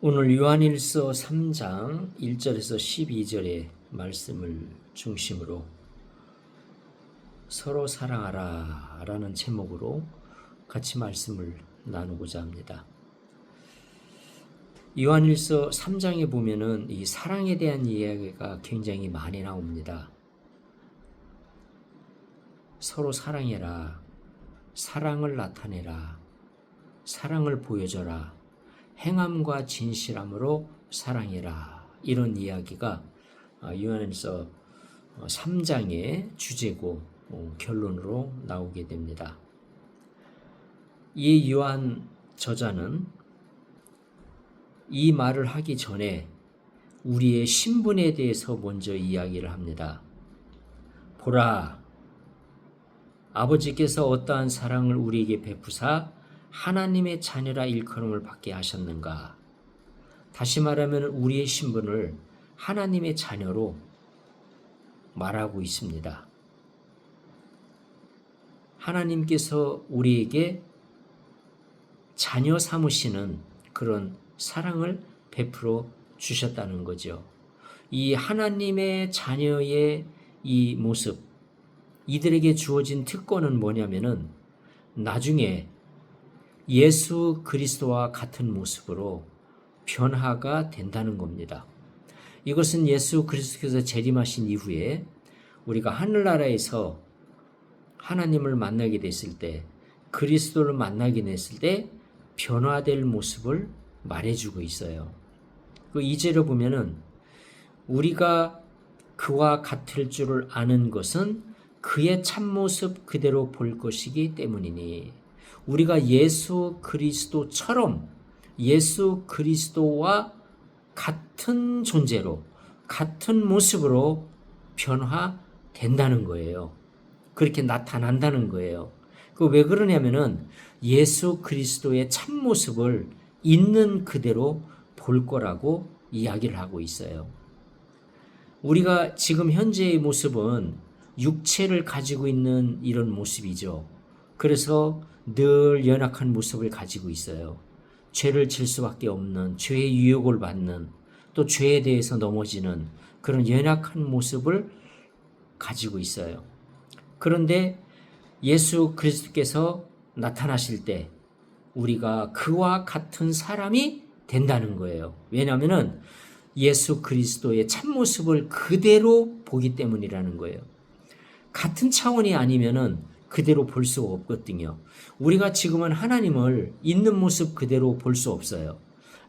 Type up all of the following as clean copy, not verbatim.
오늘 요한일서 3장 1절에서 12절의 말씀을 중심으로 서로 사랑하라 라는 제목으로 같이 말씀을 나누고자 합니다. 요한일서 3장에 보면은 이 사랑에 대한 이야기가 굉장히 많이 나옵니다. 서로 사랑해라, 사랑을 나타내라, 사랑을 보여줘라, 행함과 진실함으로 사랑해라, 이런 이야기가 요한일서 3장의 주제고 결론으로 나오게 됩니다. 이 요한 저자는 이 말을 하기 전에 우리의 신분에 대해서 먼저 이야기를 합니다. 보라, 아버지께서 어떠한 사랑을 우리에게 베푸사 하나님의 자녀라 일컬음을 받게 하셨는가. 다시 말하면 우리의 신분을 하나님의 자녀로 말하고 있습니다. 하나님께서 우리에게 자녀 삼으시는 그런 사랑을 베풀어 주셨다는 거죠. 이 하나님의 자녀의 이 모습, 이들에게 주어진 특권은 뭐냐면은 나중에 예수 그리스도와 같은 모습으로 변화가 된다는 겁니다. 이것은 예수 그리스도께서 재림하신 이후에 우리가 하늘나라에서 하나님을 만나게 됐을 때, 그리스도를 만나게 됐을 때 변화될 모습을 말해주고 있어요. 그 2절을 보면은 우리가 그와 같을 줄을 아는 것은 그의 참모습 그대로 볼 것이기 때문이니, 우리가 예수 그리스도처럼 예수 그리스도와 같은 존재로 같은 모습으로 변화된다는 거예요. 그렇게 나타난다는 거예요. 그 왜 그러냐면은 예수 그리스도의 참모습을 있는 그대로 볼 거라고 이야기를 하고 있어요. 우리가 지금 현재의 모습은 육체를 가지고 있는 이런 모습이죠. 그래서 늘 연약한 모습을 가지고 있어요. 죄를 질 수밖에 없는, 죄의 유혹을 받는, 또 죄에 대해서 넘어지는 그런 연약한 모습을 가지고 있어요. 그런데 예수 그리스도께서 나타나실 때 우리가 그와 같은 사람이 된다는 거예요. 왜냐하면 예수 그리스도의 참모습을 그대로 보기 때문이라는 거예요. 같은 차원이 아니면은 그대로 볼 수가 없거든요. 우리가 지금은 하나님을 있는 모습 그대로 볼 수 없어요.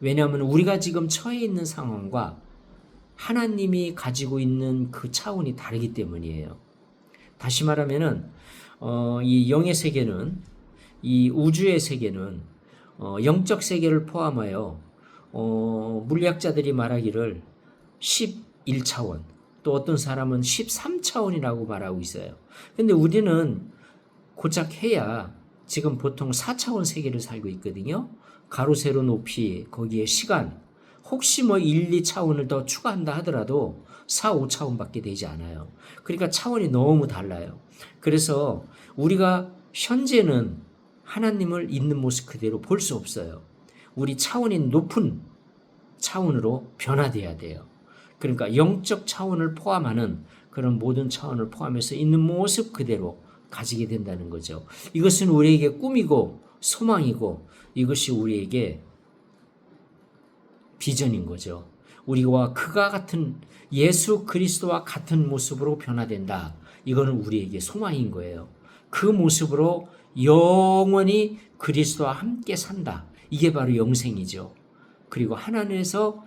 왜냐하면 우리가 지금 처해 있는 상황과 하나님이 가지고 있는 그 차원이 다르기 때문이에요. 다시 말하면은 이 영의 세계는, 이 우주의 세계는 영적 세계를 포함하여 물리학자들이 말하기를 11차원, 또 어떤 사람은 13차원이라고 말하고 있어요. 근데 우리는 고작 해야 지금 보통 4차원 세계를 살고 있거든요. 가로 세로 높이, 거기에 시간, 혹시 1, 2차원을 더 추가한다 하더라도 4, 5차원밖에 되지 않아요. 그러니까 차원이 너무 달라요. 그래서 우리가 현재는 하나님을 있는 모습 그대로 볼 수 없어요. 우리 차원이 높은 차원으로 변화돼야 돼요. 그러니까 영적 차원을 포함하는 그런 모든 차원을 포함해서 있는 모습 그대로 가지게 된다는 거죠. 이것은 우리에게 꿈이고 소망이고, 이것이 우리에게 비전인 거죠. 우리와 그가 같은 예수 그리스도와 같은 모습으로 변화된다. 이거는 우리에게 소망인 거예요. 그 모습으로 영원히 그리스도와 함께 산다. 이게 바로 영생이죠. 그리고 하나님에서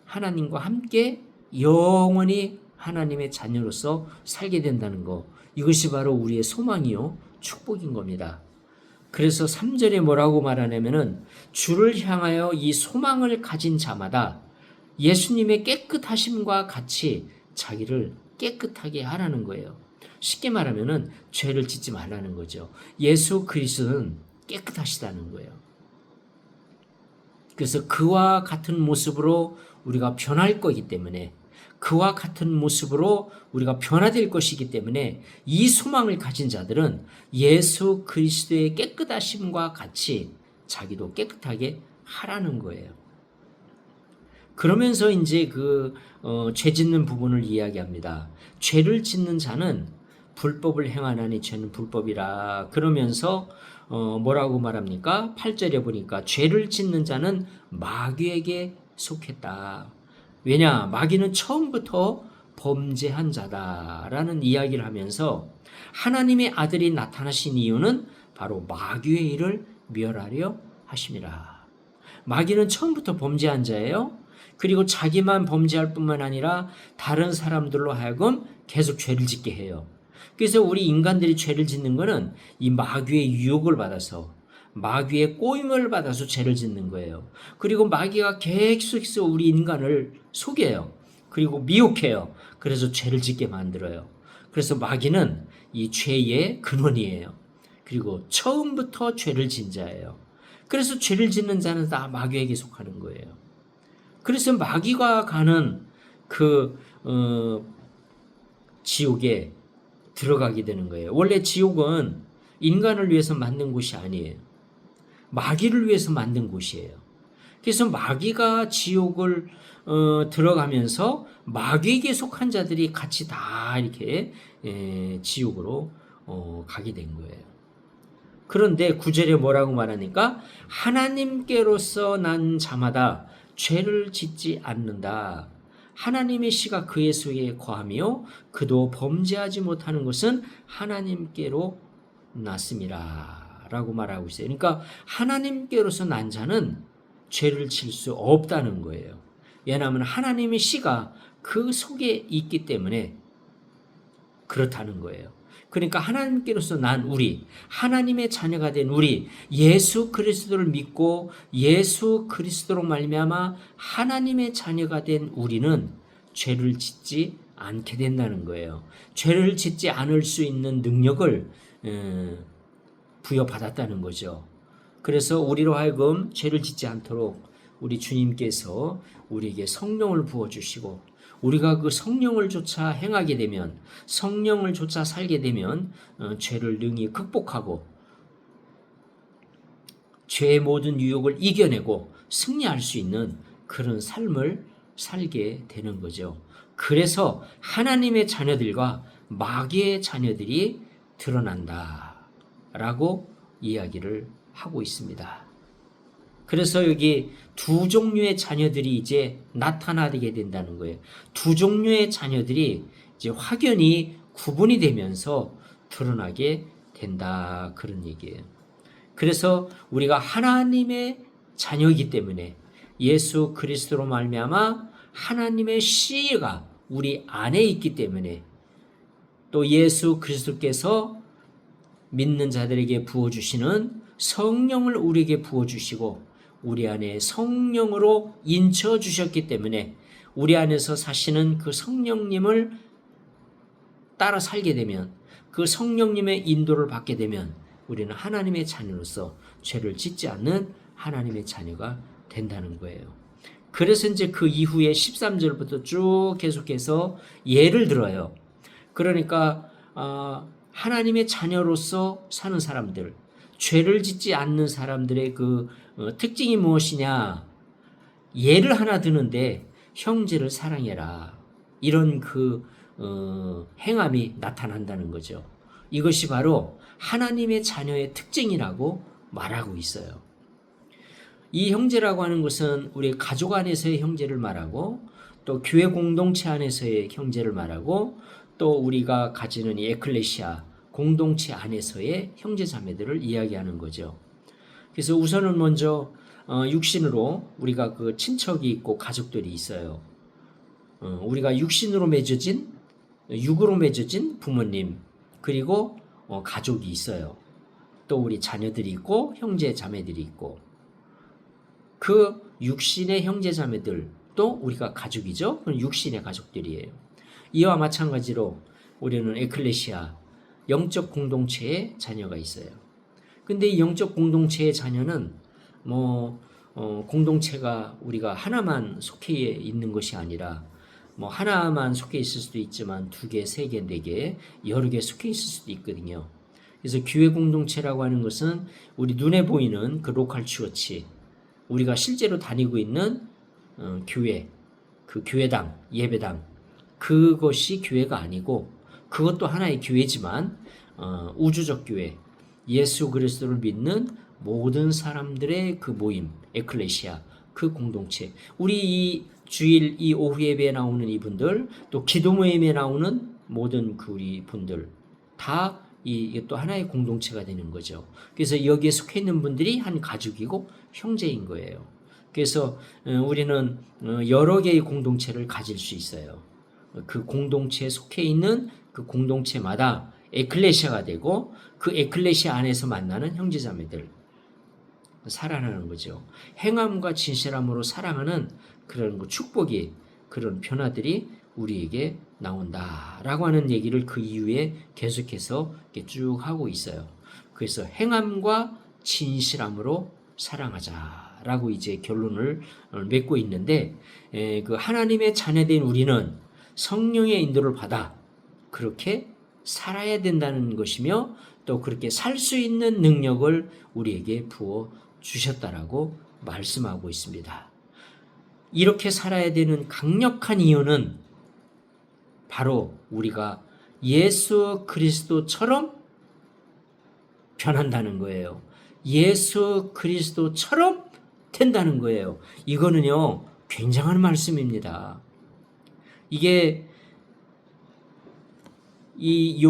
하나님과 함께 영원히 하나님의 자녀로서 살게 된다는 거, 이것이 바로 우리의 소망이요 축복인 겁니다. 그래서 3절에 뭐라고 말하냐면은 주를 향하여 이 소망을 가진 자마다 예수님의 깨끗하심과 같이 자기를 깨끗하게 하라는 거예요. 쉽게 말하면은 죄를 짓지 말라는 거죠. 예수 그리스도는 깨끗하시다는 거예요. 그래서 그와 같은 모습으로 우리가 변할 거기 때문에, 그와 같은 모습으로 우리가 변화될 것이기 때문에 이 소망을 가진 자들은 예수 그리스도의 깨끗하심과 같이 자기도 깨끗하게 하라는 거예요. 그러면서 이제 죄 짓는 부분을 이야기합니다. 죄를 짓는 자는 불법을 행하나니 죄는 불법이라. 그러면서 뭐라고 말합니까? 8절에 보니까 죄를 짓는 자는 마귀에게 속했다. 왜냐? 마귀는 처음부터 범죄한 자다라는 이야기를 하면서 하나님의 아들이 나타나신 이유는 바로 마귀의 일을 멸하려 하심이라. 마귀는 처음부터 범죄한 자예요. 그리고 자기만 범죄할 뿐만 아니라 다른 사람들로 하여금 계속 죄를 짓게 해요. 그래서 우리 인간들이 죄를 짓는 것은 이 마귀의 유혹을 받아서, 마귀의 꼬임을 받아서 죄를 짓는 거예요. 그리고 마귀가 계속해서 우리 인간을 속여요. 그리고 미혹해요. 그래서 죄를 짓게 만들어요. 그래서 마귀는 이 죄의 근원이에요. 그리고 처음부터 죄를 진 자예요. 그래서 죄를 짓는 자는 다 마귀에게 속하는 거예요. 그래서 마귀가 가는 지옥에 들어가게 되는 거예요. 원래 지옥은 인간을 위해서 만든 곳이 아니에요. 마귀를 위해서 만든 곳이에요. 그래서 마귀가 지옥을 들어가면서 마귀에게 속한 자들이 같이 다 이렇게 지옥으로 가게 된 거예요. 그런데 9절에 뭐라고 말하니까 하나님께로서 난 자마다 죄를 짓지 않는다. 하나님의 씨가 그의 속에 거하며 그도 범죄하지 못하는 것은 하나님께로 났음이라 라고 말하고 있어요. 그러니까 하나님께로서 난 자는 죄를 질 수 없다는 거예요. 왜냐하면 하나님의 씨가 그 속에 있기 때문에 그렇다는 거예요. 그러니까 하나님께로서 난 우리, 하나님의 자녀가 된 우리, 예수 그리스도를 믿고 예수 그리스도로 말미암아 하나님의 자녀가 된 우리는 죄를 짓지 않게 된다는 거예요. 죄를 짓지 않을 수 있는 능력을 부여받았다는 거죠. 그래서 우리로 하여금 죄를 짓지 않도록 우리 주님께서 우리에게 성령을 부어주시고, 우리가 그 성령을 조차 행하게 되면, 성령을 조차 살게 되면 죄를 능히 극복하고 죄의 모든 유혹을 이겨내고 승리할 수 있는 그런 삶을 살게 되는 거죠. 그래서 하나님의 자녀들과 마귀의 자녀들이 드러난다라고 이야기를 하고 있습니다. 그래서 여기 두 종류의 자녀들이 이제 나타나게 된다는 거예요. 두 종류의 자녀들이 이제 확연히 구분이 되면서 드러나게 된다, 그런 얘기예요. 그래서 우리가 하나님의 자녀이기 때문에 예수 그리스도로 말미암아 하나님의 씨가 우리 안에 있기 때문에, 또 예수 그리스도께서 믿는 자들에게 부어주시는 성령을 우리에게 부어주시고 우리 안에 성령으로 인쳐 주셨기 때문에 우리 안에서 사시는 그 성령님을 따라 살게 되면, 그 성령님의 인도를 받게 되면 우리는 하나님의 자녀로서 죄를 짓지 않는 하나님의 자녀가 된다는 거예요. 그래서 이제 그 이후에 13절부터 쭉 계속해서 예를 들어요. 그러니까 하나님의 자녀로서 사는 사람들, 죄를 짓지 않는 사람들의 그 특징이 무엇이냐? 예를 하나 드는데 형제를 사랑해라. 이런 행함이 나타난다는 거죠. 이것이 바로 하나님의 자녀의 특징이라고 말하고 있어요. 이 형제라고 하는 것은 우리 가족 안에서의 형제를 말하고, 또 교회 공동체 안에서의 형제를 말하고, 또 우리가 가지는 이 에클레시아 공동체 안에서의 형제 자매들을 이야기하는 거죠. 그래서 우선은 먼저 육신으로 우리가 그 친척이 있고 가족들이 있어요. 우리가 육으로 맺어진 부모님, 그리고 가족이 있어요. 또 우리 자녀들이 있고 형제 자매들이 있고, 그 육신의 형제 자매들도 우리가 가족이죠. 그건 육신의 가족들이에요. 이와 마찬가지로 우리는 에클레시아 영적 공동체의 자녀가 있어요. 근데 이 영적 공동체의 자녀는 공동체가 우리가 하나만 속해 있는 것이 아니라 하나만 속해 있을 수도 있지만 2개, 3개, 4개 여러 개 속해 있을 수도 있거든요. 그래서 교회 공동체라고 하는 것은 우리 눈에 보이는 그 로컬 처치, 우리가 실제로 다니고 있는 교회, 그 교회당, 예배당, 그것이 교회가 아니고 그것도 하나의 교회지만 우주적 교회, 예수 그리스도를 믿는 모든 사람들의 그 모임, 에클레시아, 그 공동체. 우리 이 주일 이 오후 예배에 나오는 이분들, 또 기도 모임에 나오는 모든 그 우리 분들 다 이게 또 하나의 공동체가 되는 거죠. 그래서 여기에 속해 있는 분들이 한 가족이고 형제인 거예요. 그래서 우리는 여러 개의 공동체를 가질 수 있어요. 그 공동체에 속해 있는 그 공동체마다 에클레시아가 되고 그 에클레시아 안에서 만나는 형제자매들 살아나는 거죠. 행함과 진실함으로 사랑하는 그런 축복이, 그런 변화들이 우리에게 나온다라고 하는 얘기를 그 이후에 계속해서 쭉 하고 있어요. 그래서 행함과 진실함으로 사랑하자라고 이제 결론을 맺고 있는데, 그 하나님의 자녀된 우리는 성령의 인도를 받아 그렇게 살아야 된다는 것이며, 또 그렇게 살 수 있는 능력을 우리에게 부어 주셨다라고 말씀하고 있습니다. 이렇게 살아야 되는 강력한 이유는 바로 우리가 예수 그리스도처럼 변한다는 거예요. 예수 그리스도처럼 된다는 거예요. 이거는요, 굉장한 말씀입니다. 이게 이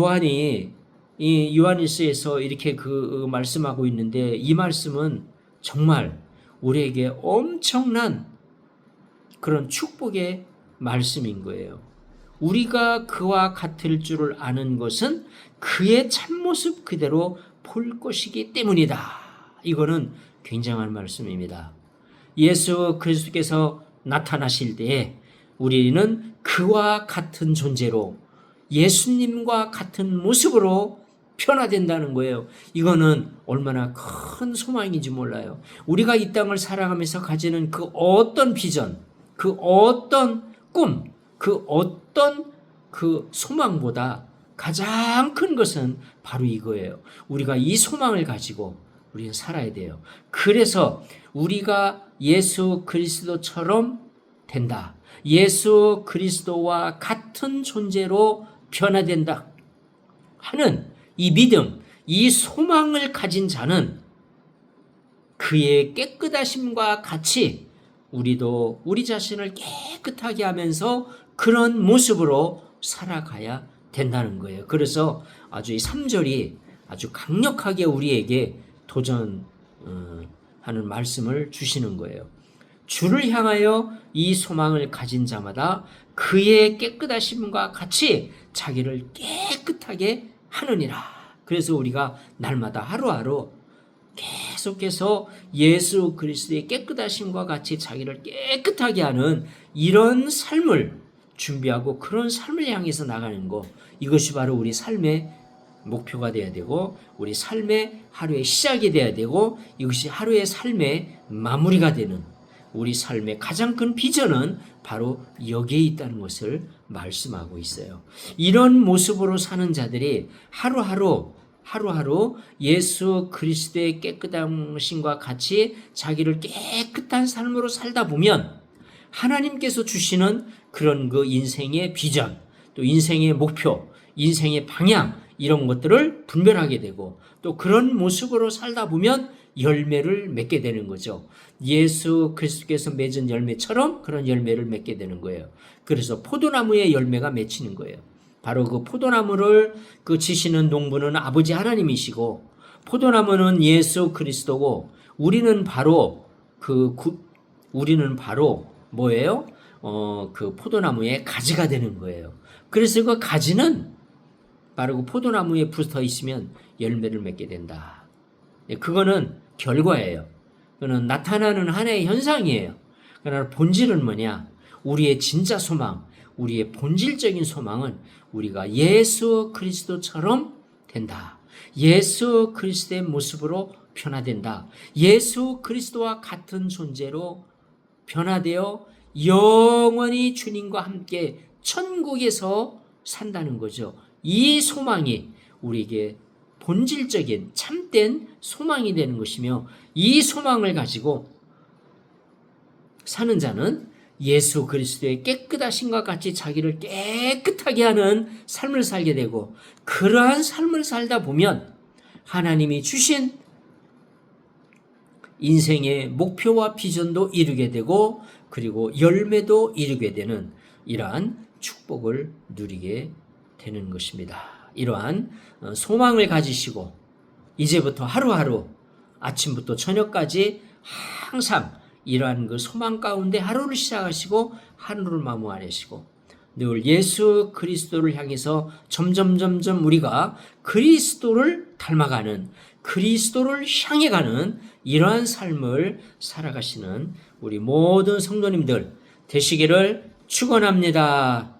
요한일서에서 이렇게 그 말씀하고 있는데, 이 말씀은 정말 우리에게 엄청난 그런 축복의 말씀인 거예요. 우리가 그와 같을 줄을 아는 것은 그의 참모습 그대로 볼 것이기 때문이다. 이거는 굉장한 말씀입니다. 예수 그리스도께서 나타나실 때에 우리는 그와 같은 존재로, 예수님과 같은 모습으로 변화된다는 거예요. 이거는 얼마나 큰 소망인지 몰라요. 우리가 이 땅을 살아가면서 가지는 그 어떤 비전, 그 어떤 꿈, 그 어떤 그 소망보다 가장 큰 것은 바로 이거예요. 우리가 이 소망을 가지고 우리는 살아야 돼요. 그래서 우리가 예수 그리스도처럼 된다. 예수 그리스도와 같은 존재로 변화된다 하는 이 믿음, 이 소망을 가진 자는 그의 깨끗하심과 같이 우리도 우리 자신을 깨끗하게 하면서 그런 모습으로 살아가야 된다는 거예요. 그래서 아주 이 3절이 아주 강력하게 우리에게 도전하는 말씀을 주시는 거예요. 주를 향하여 이 소망을 가진 자마다 그의 깨끗하심과 같이 자기를 깨끗하게 하느니라. 그래서 우리가 날마다 하루하루 계속해서 예수 그리스도의 깨끗하심과 같이 자기를 깨끗하게 하는 이런 삶을 준비하고 그런 삶을 향해서 나가는 것, 이것이 바로 우리 삶의 목표가 돼야 되고 우리 삶의 하루의 시작이 돼야 되고 이것이 하루의 삶의 마무리가 되는 우리 삶의 가장 큰 비전은 바로 여기에 있다는 것을 말씀하고 있어요. 이런 모습으로 사는 자들이 하루하루 예수 그리스도의 깨끗하심과 같이 자기를 깨끗한 삶으로 살다 보면 하나님께서 주시는 그런 그 인생의 비전, 또 인생의 목표, 인생의 방향, 이런 것들을 분별하게 되고 또 그런 모습으로 살다 보면 열매를 맺게 되는 거죠. 예수 그리스도께서 맺은 열매처럼 그런 열매를 맺게 되는 거예요. 그래서 포도나무의 열매가 맺히는 거예요. 바로 그 포도나무를 그 지시는 농부는 아버지 하나님이시고 포도나무는 예수 그리스도고 우리는 바로 뭐예요? 그 포도나무의 가지가 되는 거예요. 그래서 그 가지는 바로 그 포도나무에 붙어 있으면 열매를 맺게 된다. 그거는 결과예요. 그거는 나타나는 하나의 현상이에요. 그러나 본질은 뭐냐? 우리의 진짜 소망, 우리의 본질적인 소망은 우리가 예수 그리스도처럼 된다. 예수 그리스도의 모습으로 변화된다. 예수 그리스도와 같은 존재로 변화되어 영원히 주님과 함께 천국에서 산다는 거죠. 이 소망이 우리에게 본질적인 참된 소망이 되는 것이며 이 소망을 가지고 사는 자는 예수 그리스도의 깨끗하심과 같이 자기를 깨끗하게 하는 삶을 살게 되고, 그러한 삶을 살다 보면 하나님이 주신 인생의 목표와 비전도 이루게 되고, 그리고 열매도 이루게 되는 이러한 축복을 누리게 되는 것입니다. 이러한 소망을 가지시고 이제부터 하루하루 아침부터 저녁까지 항상 이러한 그 소망 가운데 하루를 시작하시고 하루를 마무리하시고, 늘 예수 그리스도를 향해서 점점 우리가 그리스도를 닮아가는, 그리스도를 향해 가는 이러한 삶을 살아가시는 우리 모든 성도님들 되시기를 축원합니다.